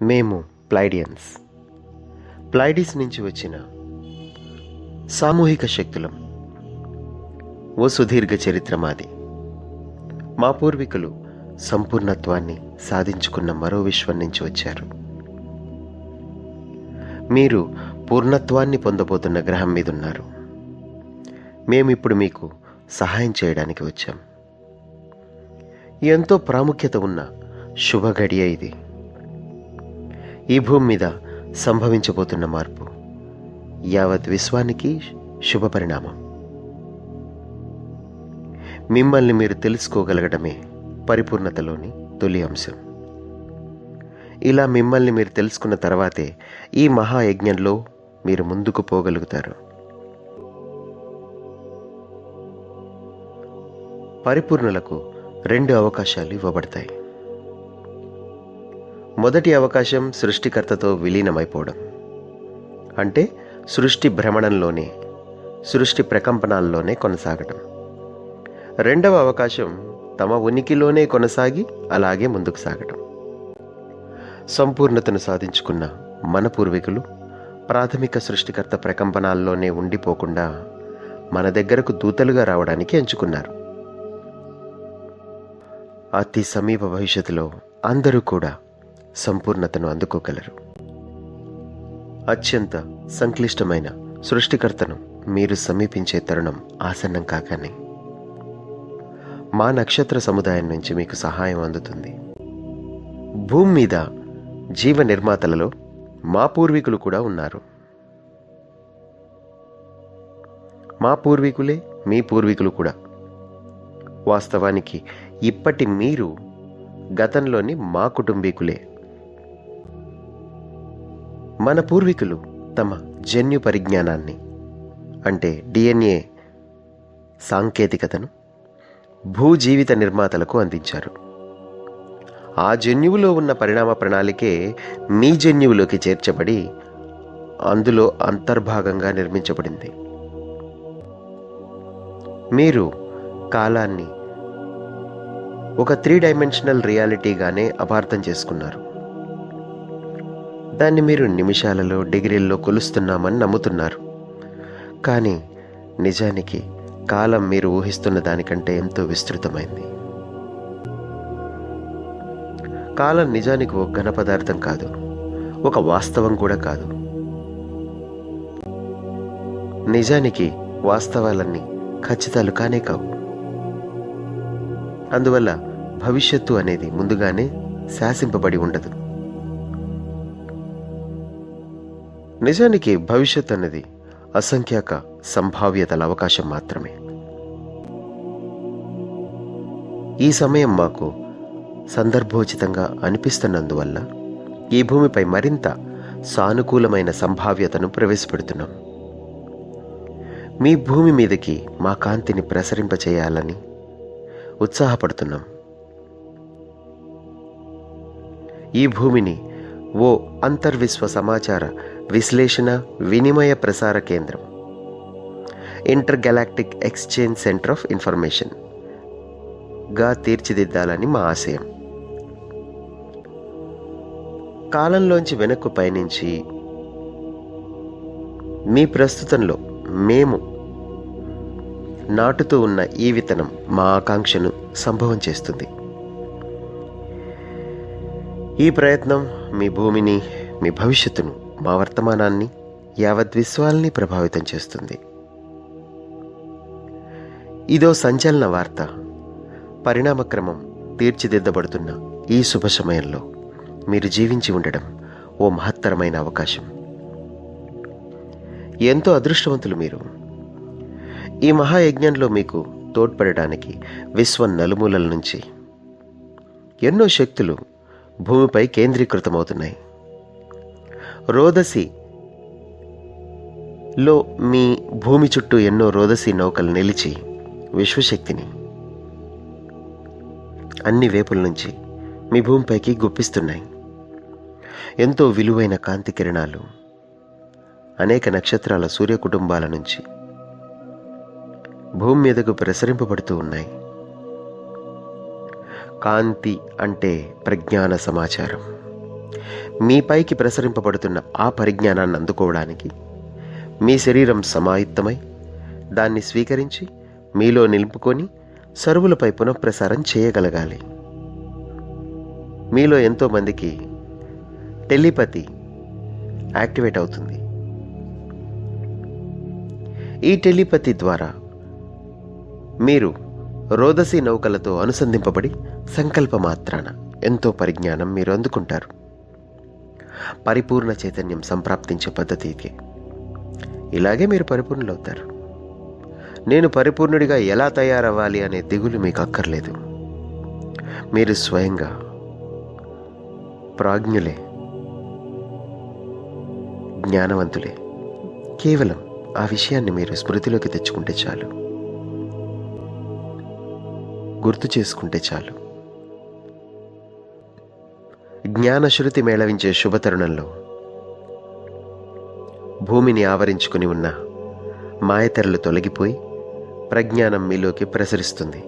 మేము ప్లైడియన్స్, ప్లైడిస్ నుంచి వచ్చిన సామూహిక శక్తులం. ఓ సుదీర్ఘ చరిత్ర మాది. మా పూర్వీకులు సంపూర్ణత్వాన్ని సాధించుకున్న మరో విశ్వం నుంచి వచ్చారు. మీరు పూర్ణత్వాన్ని పొందబోతున్న గ్రహం మీద ఉన్నారు. మేమిప్పుడు మీకు సహాయం చేయడానికి వచ్చాం. ఎంతో ప్రాముఖ్యత ఉన్న శుభ గడియ ఇది. ఈ భూమి మీద సంభవించబోతున్న మార్పు యావత్ విశ్వానికి శుభ పరిణామం. మిమ్మల్ని మీరు తెలుసుకోగలగడమే పరిపూర్ణతలోని తొలి అంశం. ఇలా మిమ్మల్ని మీరు తెలుసుకున్న తర్వాతే ఈ మహాయజ్ఞంలో మీరు ముందుకు పోగలుగుతారు. పరిపూర్ణులకు 2 అవకాశాలు ఇవ్వబడతాయి. మొదటి అవకాశం సృష్టికర్తతో విలీనమైపోవడం, అంటే సృష్టి భ్రమణంలోనే, సృష్టి ప్రకంపనాల్లోనే కొనసాగటం. రెండవ అవకాశం తమ ఉనికిలోనే కొనసాగి అలాగే ముందుకు సాగటం. సంపూర్ణతను సాధించుకున్న మన పూర్వీకులు ప్రాథమిక సృష్టికర్త ప్రకంపనాల్లోనే ఉండిపోకుండా మన దగ్గరకు దూతలుగా రావడానికి ఎంచుకున్నారు. అతి సమీప భవిష్యత్తులో అందరూ కూడా సంపూర్ణతను అందుకోగలరు. అత్యంత సంక్లిష్టమైన సృష్టికర్తను మీరు సమీపించే తరుణం ఆసన్నం కాగానే మా నక్షత్ర సముదాయం నుంచి మీకు సహాయం అందుతుంది. భూమి మీద జీవ నిర్మాతలలో మా పూర్వీకులు కూడా ఉన్నారు. మా పూర్వీకులే మీ పూర్వీకులు కూడా. వాస్తవానికి ఇప్పటి మీరు గతంలోని మా కుటుంబీకులే. మన పూర్వీకులు తమ జన్యు పరిజ్ఞానాన్ని, అంటే DNA సాంకేతికతను భూజీవిత నిర్మాతలకు అందించారు. ఆ జన్యువులో ఉన్న పరిణామ ప్రణాళికే మీ జన్యువులోకి చేర్చబడి అందులో అంతర్భాగంగా నిర్మించబడింది. మీరు కాలాన్ని ఒక 3 డైమెన్షనల్ రియాలిటీగానే అపార్థం చేసుకున్నారు. దాన్ని మీరు నిమిషాలలో, డిగ్రీల్లో కొలుస్తున్నామని నమ్ముతున్నారు. కానీ నిజానికి కాలం మీరు ఊహిస్తున్న దానికంటే ఎంతో విస్తృతమైంది. కాలం నిజానికి ఒక ఘన పదార్థం కాదు, ఒక వాస్తవం కూడా కాదు. నిజానికి వాస్తవాలన్నీ ఖచ్చితాలు కానే కావు. అందువల్ల భవిష్యత్తు అనేది ముందుగానే శాసింపబడి ఉండదు. నిజానికి భవిష్యత్తు అనేది అసంఖ్యాక సంభావ్యతల అవకాశం మాత్రమే. ఈ సమయం మాకు సందర్భోచితంగా అనిపిస్తున్నందువల్ల ఈ భూమిపై మరింత సానుకూలమైన సంభావ్యతను ప్రవేశపెడుతున్నాం. మీ భూమి మీదకి మా కాంతిని ప్రసరింపచేయాలని ఉత్సాహపడుతున్నాం. ఈ భూమిని ఓ అంతర్విశ్వ సమాచార విశ్లేషణ వినిమయ ప్రసార కేంద్రం, inter galactic exchange centre of information గా తీర్చిదిద్దాలని మా ఆశయం. కాలంలోంచి వెనక్కు పయనించి మీ ప్రస్తుతంలో మేము నాటుతూ ఉన్న ఈ విత్తనం మా ఆకాంక్షను సంభవం చేస్తుంది. ఈ ప్రయత్నం మీ భూమిని, మీ భవిష్యత్తును, మా వర్తమానాన్ని, యావత్ విశ్వాల్ని ప్రభావితం చేస్తుంది. ఇదో సంచలన వార్త. పరిణామక్రమం తీర్చిదిద్దబడుతున్న ఈ శుభ సమయంలో మీరు జీవించి ఉండడం ఓ మహత్తరమైన అవకాశం. ఎంతో అదృష్టవంతులు మీరు. ఈ మహాయజ్ఞంలో మీకు తోడ్పడడానికి విశ్వం నలుమూలల నుంచి ఎన్నో శక్తులు భూమిపై కేంద్రీకృతమవుతున్నాయి. రోదసిలో మీ భూమి చుట్టూ ఎన్నో రోదసి నౌకలు నిలిచి విశ్వశక్తిని అన్ని వైపుల నుంచి మీ భూమిపైకి గుప్పిస్తున్నాయి. ఎంతో విలువైన కాంతి కిరణాలు అనేక నక్షత్రాల సూర్య కుటుంబాల నుంచి భూమి మీదకు ప్రసరింపబడుతూ ఉన్నాయి. కాంతి అంటే ప్రజ్ఞాన సమాచారం. మీపైకి ప్రసరింపబడుతున్న ఆ పరిజ్ఞానాన్ని అందుకోవడానికి మీ శరీరం సమాయుత్తమై దాన్ని స్వీకరించి మీలో నిలుపుకొని సర్వులపై పునఃప్రసారం చేయగలగాలి. మీలో ఎంతోమందికి టెలిపతి యాక్టివేట్ అవుతుంది. ఈ టెలిపతి ద్వారా మీరు రోదసీ నౌకలతో అనుసంధింపబడి సంకల్ప మాత్రాన ఎంతో పరిజ్ఞానం మీరు అందుకుంటారు. పరిపూర్ణ చైతన్యం సంప్రాప్తించే పద్ధతి ఇది. ఇలాగే మీరు పరిపూర్ణులవుతారు. నేను పరిపూర్ణుడిగా ఎలా తయారవ్వాలి అనే దిగులు మీకు అక్కర్లేదు. మీరు స్వయంగా ప్రాజ్ఞులే, జ్ఞానవంతులే. కేవలం ఆ విషయాన్ని మీరు స్మృతిలోకి తెచ్చుకుంటే చాలు, గుర్తు చేసుకుంటే చాలు. జ్ఞానశ్రుతి మేళవించే శుభతరుణంలో భూమిని ఆవరించుకుని ఉన్న మాయతెరలు తొలగిపోయి ప్రజ్ఞానం మీలోకి ప్రసరిస్తుంది.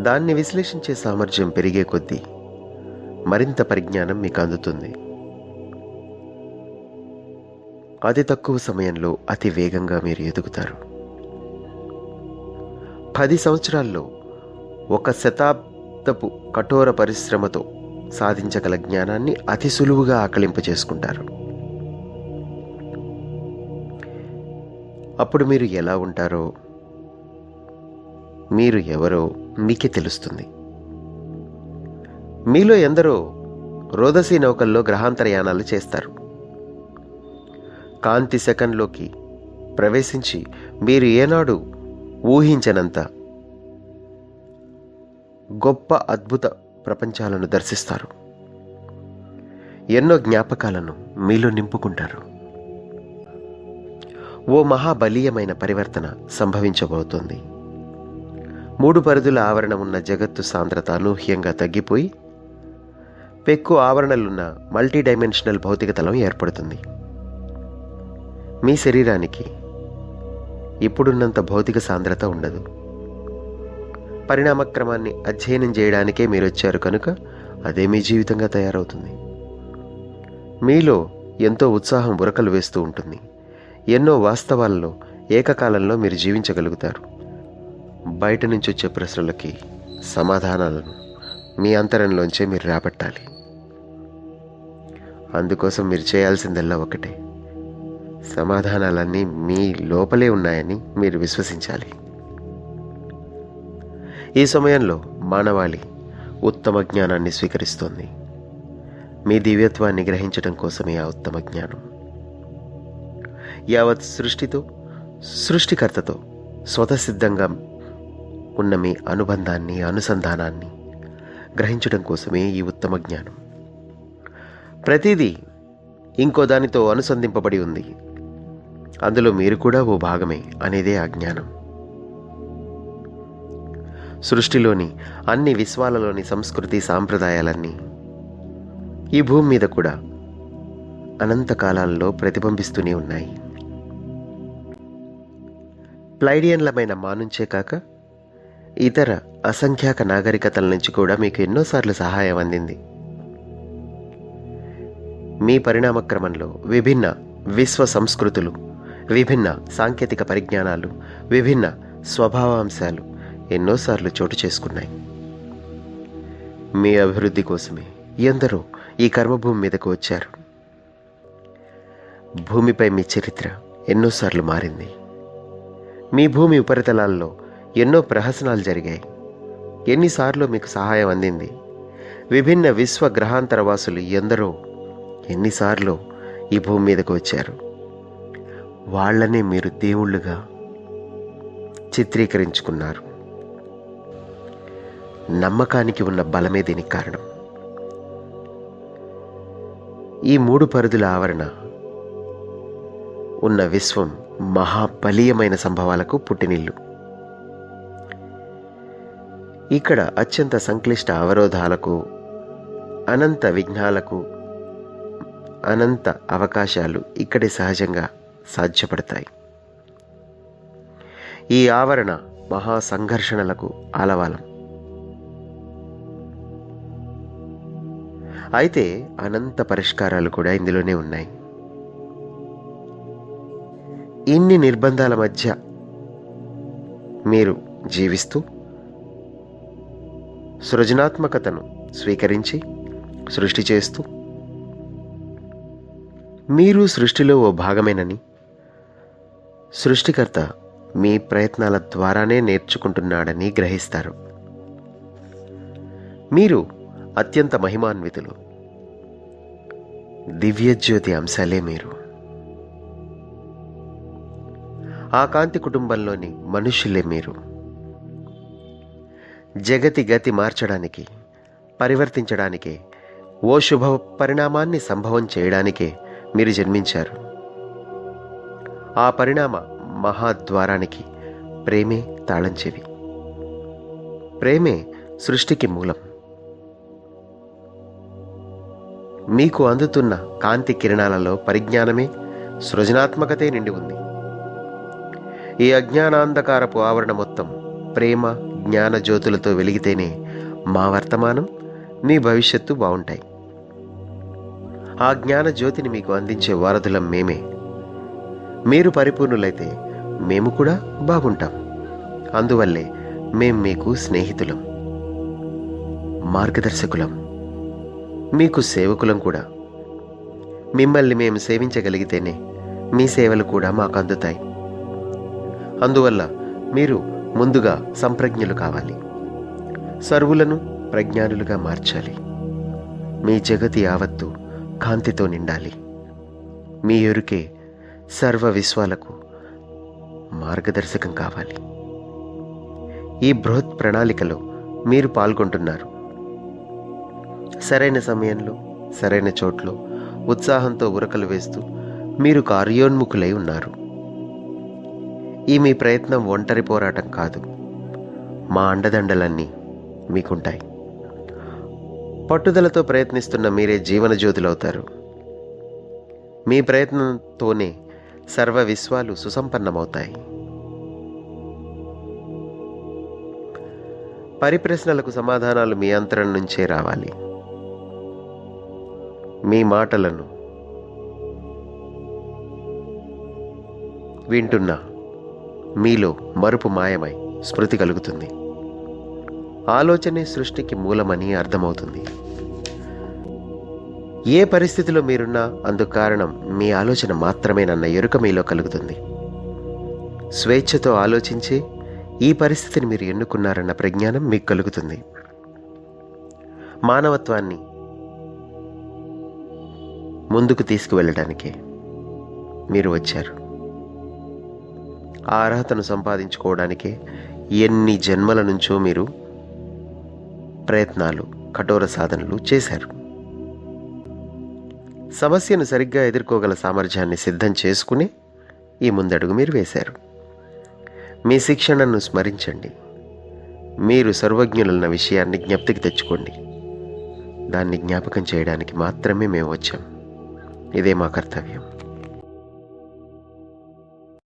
దాన్ని విశ్లేషించే సామర్థ్యం పెరిగే కొద్దీ మరింత పరిజ్ఞానం మీకు అందుతుంది. అతి తక్కువ సమయంలో అతి వేగంగా మీరు ఎదుగుతారు. 10 సంవత్సరాల్లో 1 శతాబ్దపు కఠోర పరిశ్రమతో సాధించగల జ్ఞానాన్ని అతి సులువుగా ఆకలింపచేసుకుంటారు. అప్పుడు మీరు ఎలా ఉంటారో, మీరు ఎవరో మీకే తెలుస్తుంది. మీలో ఎందరో రోదసీ నౌకల్లో గ్రహాంతరయానాలు చేస్తారు. కాంతి సెకండ్లోకి ప్రవేశించి మీరు ఏనాడు ఊహించనంత గొప్ప అద్భుత ప్రపంచాలను దర్శిస్తారు. ఎన్నో జ్ఞాపకాలను మీలో నింపుకుంటారు. ఓ మహాబలీయమైన పరివర్తన సంభవించబోతోంది. 3 పరిధుల ఆవరణ ఉన్న జగత్తు సాంద్రత అనూహ్యంగా తగ్గిపోయి పెక్కు ఆవరణలున్న మల్టీడైమెన్షనల్ భౌతిక తలం ఏర్పడుతుంది. మీ శరీరానికి ఇప్పుడున్నంత భౌతిక సాంద్రత ఉండదు. పరిణామక్రమాన్ని అధ్యయనం చేయడానికే మీరు వచ్చారు కనుక అదే మీ జీవితంగా తయారవుతుంది. మీలో ఎంతో ఉత్సాహం ఉరకలు వేస్తూ ఉంటుంది. ఎన్నో వాస్తవాలలో ఏకకాలంలో మీరు జీవించగలుగుతారు. బయట నుంచి వచ్చే ప్రశ్నలకి సమాధానాలను మీ అంతరంలోంచే మీరు రాబట్టాలి. అందుకోసం మీరు చేయాల్సిందల్లా ఒకటే, సమాధానాలన్నీ మీ లోపలే ఉన్నాయని మీరు విశ్వసించాలి. ఈ సమయంలో మానవాళి ఉత్తమ జ్ఞానాన్ని స్వీకరిస్తోంది. మీ దివ్యత్వాన్ని గ్రహించడం కోసమే ఆ ఉత్తమ జ్ఞానం. యావత్ సృష్టితో, సృష్టికర్తతో స్వతసిద్ధంగా ఉన్న మీ అనుబంధాన్ని, అనుసంధానాన్ని గ్రహించడం కోసమే ఈ ఉత్తమ జ్ఞానం. ప్రతిదీ ఇంకో దానితో అనుసంధింపబడి ఉంది. అందులో మీరు కూడా ఓ భాగమే అనేదే ఆ జ్ఞానం. సృష్టిలోని అన్ని విశ్వాలలోని సంస్కృతి సాంప్రదాయాలన్నీ ఈ భూమి మీద కూడా అనంత కాలాల్లో ప్రతిబింబిస్తూనే ఉన్నాయి. ప్లైడియన్లమైన మా నుంచే కాక ఇతర అసంఖ్యాక నాగరికతల నుంచి కూడా మీకు ఎన్నోసార్లు సహాయం అందింది. మీ పరిణామక్రమంలో విభిన్న విశ్వ సంస్కృతులు, విభిన్న సాంకేతిక పరిజ్ఞానాలు, విభిన్న స్వభావాంశాలు ఎన్నోసార్లు చోటు చేసుకున్నాయి. మీ అభివృద్ధి కోసమే ఎందరో ఈ కర్మభూమి మీదకు వచ్చారు. భూమిపై మీ చరిత్ర ఎన్నోసార్లు మారింది. మీ భూమి ఉపరితలాల్లో ఎన్నో ప్రహసనాలు జరిగాయి. ఎన్నిసార్లు మీకు సహాయం అందింది. విభిన్న విశ్వ గ్రహాంతరవాసులు ఎందరో ఎన్నిసార్లు ఈ భూమి మీదకు వచ్చారు. వాళ్ళనే మీరు దేవుళ్ళుగా చిత్రీకరించుకున్నారు. నమ్మకానికి ఉన్న బలమే దీనికి కారణం. ఈ 3 పరిధుల ఆవరణ ఉన్న విశ్వం మహాబలీయమైన సంభవాలకు పుట్టినిల్లు. ఇక్కడ అత్యంత సంక్లిష్ట అవరోధాలకు, అనంత విఘ్నాలకు, అనంత అవకాశాలు ఇక్కడే సహజంగా సాధ్యపడతాయి. ఈ ఆవరణ మహా సంఘర్షణలకు ఆలవాలం. అయితే అనంత పరిష్కారాలు కూడా ఇందులోనే ఉన్నాయి. ఇన్ని నిర్బంధాల మధ్య మీరు జీవిస్తూ సృజనాత్మకతను స్వీకరించి సృష్టి చేస్తూ మీరు సృష్టిలో ఓ భాగమేనని, సృష్టికర్త మీ ప్రయత్నాల ద్వారానే నేర్చుకుంటున్నాడని గ్రహిస్తారు. మీరు అత్యంత మహిమాన్వితులు. దివ్యజ్యోతి అంశాలే మీరు. ఆ కాంతి కుటుంబంలోని మనుష్యులే మీరు. జగతి గతి మార్చడానికి, పరివర్తించడానికే, ఓ శుభ పరిణామాన్ని సంభవం చేయడానికే మీరు జన్మించారు. ఆ పరిణామ మహాద్వారానికి ప్రేమే తాళం చెవి. ప్రేమే సృష్టికి మూలం. మీకు అందుతున్న కాంతి కిరణాలలో పరిజ్ఞానమే, సృజనాత్మకతే నిండి ఉంది. ఈ అజ్ఞానాంధకారపు ఆవరణ మొత్తం ప్రేమ జ్ఞాన జ్యోతులతో వెలిగితేనే మా వర్తమానం, మీ భవిష్యత్తు బాగుంటాయి. ఆ జ్ఞాన జ్యోతిని మీకు అందించే వారధులం మేమే. మీరు పరిపూర్ణులైతే మేము కూడా బాగుంటాం. అందువల్లే మేం మీకు స్నేహితులం, మార్గదర్శకులం, మీకు సేవకులం కూడా. మిమ్మల్ని మేము సేవించగలిగితేనే మీ సేవలు కూడా మాకు అందుతాయి. అందువల్ల మీరు ముందుగా సంప్రజ్ఞులు కావాలి. సర్వులను ప్రజ్ఞానులుగా మార్చాలి. మీ జగతి యావత్తు కాంతితో నిండాలి. మీ ఎరుకే సర్వ విశ్వాలకు మార్గదర్శకం కావాలి. ఈ బృహత్ ప్రణాళికలో మీరు పాల్గొంటున్నారు. సరైన సమయంలో సరైన చోట్లో ఉత్సాహంతో ఉరకలు వేస్తూ మీరు కార్యోన్ముఖులై ఉన్నారు. ఈ మీ ప్రయత్నం ఒంటరి పోరాటం కాదు. మా అండదండలన్నీ మీకుంటాయి. పట్టుదలతో ప్రయత్నిస్తున్న మీరే జీవన జ్యోతులవుతారు. మీ ప్రయత్నంతోనే సర్వ విశ్వాలు సుసంపన్నమవుతాయి. పరిప్రశ్నలకు సమాధానాలు మీ అంతరం నుంచే రావాలి. మీ మాటలను వింటున్నా మీలో మరుపు మాయమై స్మృతి కలుగుతుంది. ఆలోచనే సృష్టికి మూలమని అర్థమవుతుంది. ఏ పరిస్థితిలో మీరున్నా అందుకు కారణం మీ ఆలోచన మాత్రమేనన్న ఎరుక మీలో కలుగుతుంది. స్వేచ్ఛతో ఆలోచించే ఈ పరిస్థితిని మీరు ఎన్నుకున్నారన్న ప్రజ్ఞానం మీకు కలుగుతుంది. మానవత్వాన్ని ముందుకు తీసుకువెళ్ళడానికే మీరు వచ్చారు. ఆ అర్హతను సంపాదించుకోవడానికే ఎన్ని జన్మల నుంచో మీరు ప్రయత్నాలు, కఠోర సాధనలు చేశారు. సమస్యను సరిగ్గా ఎదుర్కోగల సామర్థ్యాన్ని సిద్ధం చేసుకుని ఈ ముందడుగు మీరు వేశారు. మీ శిక్షణను స్మరించండి. మీరు సర్వజ్ఞులన్న విషయాన్ని జ్ఞప్తికి తెచ్చుకోండి. దాన్ని జ్ఞాపకం చేయడానికి మాత్రమే మేము వచ్చాం. ఇదే మా కర్తవ్యం.